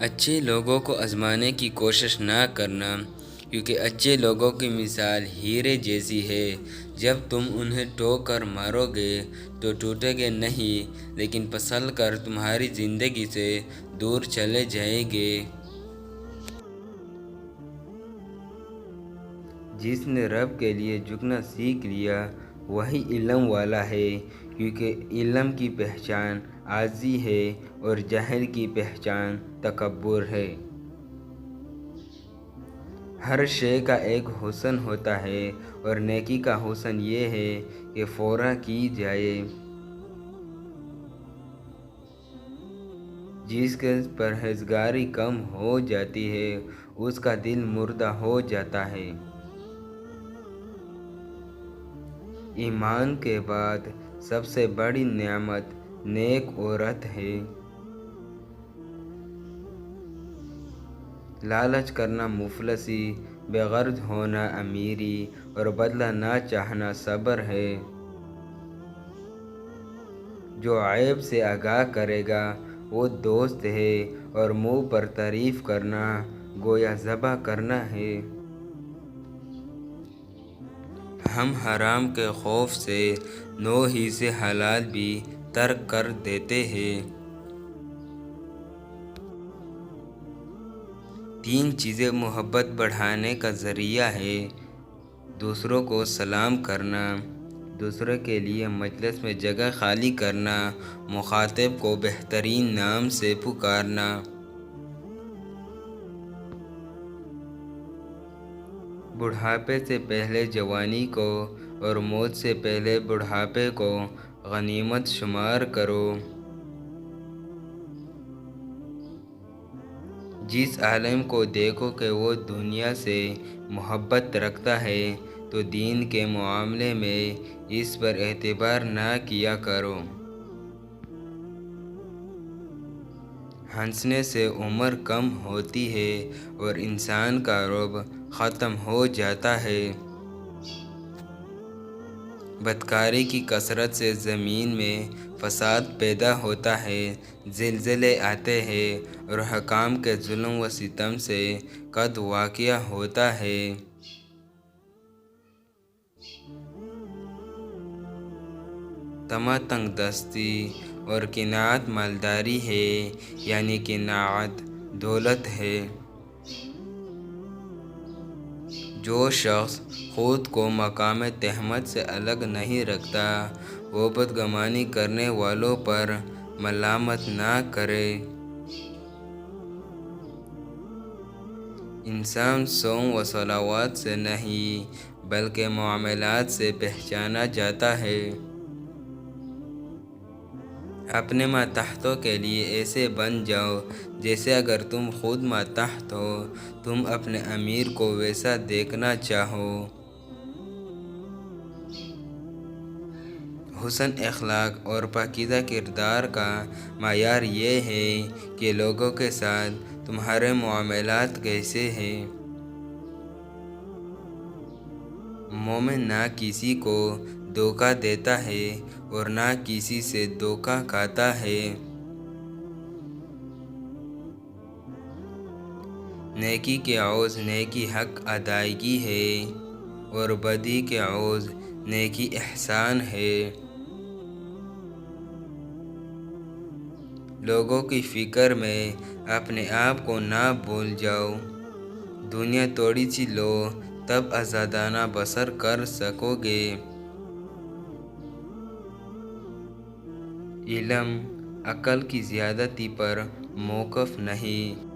اچھے لوگوں کو آزمانے کی کوشش نہ کرنا، کیونکہ اچھے لوگوں کی مثال ہیرے جیسی ہے۔ جب تم انہیں ٹوک کر مارو گے تو ٹوٹیں گے نہیں، لیکن پھسل کر تمہاری زندگی سے دور چلے جائیں گے۔ جس نے رب کے لیے جھکنا سیکھ لیا وہی علم والا ہے، کیونکہ علم کی پہچان عاجزی ہے اور جہل کی پہچان تکبر ہے۔ ہر شے کا ایک حسن ہوتا ہے اور نیکی کا حسن یہ ہے کہ فوراً کی جائے۔ جس کی پرہیزگاری کم ہو جاتی ہے اس کا دل مردہ ہو جاتا ہے۔ ایمان کے بعد سب سے بڑی نعمت نیک عورت ہے۔ لالچ کرنا مفلسی، بے غرض ہونا امیری اور بدلہ نہ چاہنا صبر ہے۔ جو عیب سے آگاہ کرے گا وہ دوست ہے، اور منہ پر تعریف کرنا گویا ذبح کرنا ہے۔ ہم حرام کے خوف سے 9 حصے حلال بھی ترک کر دیتے ہیں۔ 3 چیزیں محبت بڑھانے کا ذریعہ ہے: دوسروں کو سلام کرنا، دوسروں کے لیے مجلس میں جگہ خالی کرنا، مخاطب کو بہترین نام سے پکارنا۔ بڑھاپے سے پہلے جوانی کو اور موت سے پہلے بڑھاپے کو غنیمت شمار کرو۔ جس عالم کو دیکھو کہ وہ دنیا سے محبت رکھتا ہے تو دین کے معاملے میں اس پر اعتبار نہ کیا کرو۔ ہنسنے سے عمر کم ہوتی ہے اور انسان کا رعب ختم ہو جاتا ہے۔ بدکاری کی کثرت سے زمین میں فساد پیدا ہوتا ہے، زلزلے آتے ہیں اور حکام کے ظلم و ستم سے قحط واقع ہوتا ہے۔ طمع تنگ دستی اور قناعت مالداری ہے، یعنی قناعت دولت ہے۔ جو شخص خود کو مقام تہمت سے الگ نہیں رکھتا وہ بدگمانی کرنے والوں پر ملامت نہ کرے۔ انسان صوم و صلوات سے نہیں بلکہ معاملات سے پہچانا جاتا ہے۔ اپنے ماتحتوں کے لیے ایسے بن جاؤ جیسے اگر تم خود ماتحت ہو، تم اپنے امیر کو ویسا دیکھنا چاہو۔ حسن اخلاق اور پاکیزہ کردار کا معیار یہ ہے کہ لوگوں کے ساتھ تمہارے معاملات کیسے ہیں۔ مومن نہ کسی کو دھوکہ دیتا ہے اور نہ کسی سے دھوکہ کھاتا ہے۔ نیکی کے عوض نیکی حق ادائیگی ہے اور بدی کے عوض نیکی احسان ہے۔ لوگوں کی فکر میں اپنے آپ کو نہ بھول جاؤ۔ دنیا تھوڑی سی لو تب آزادانہ بسر کر سکو گے۔ علم عقل کی زیادتی پر موقف نہیں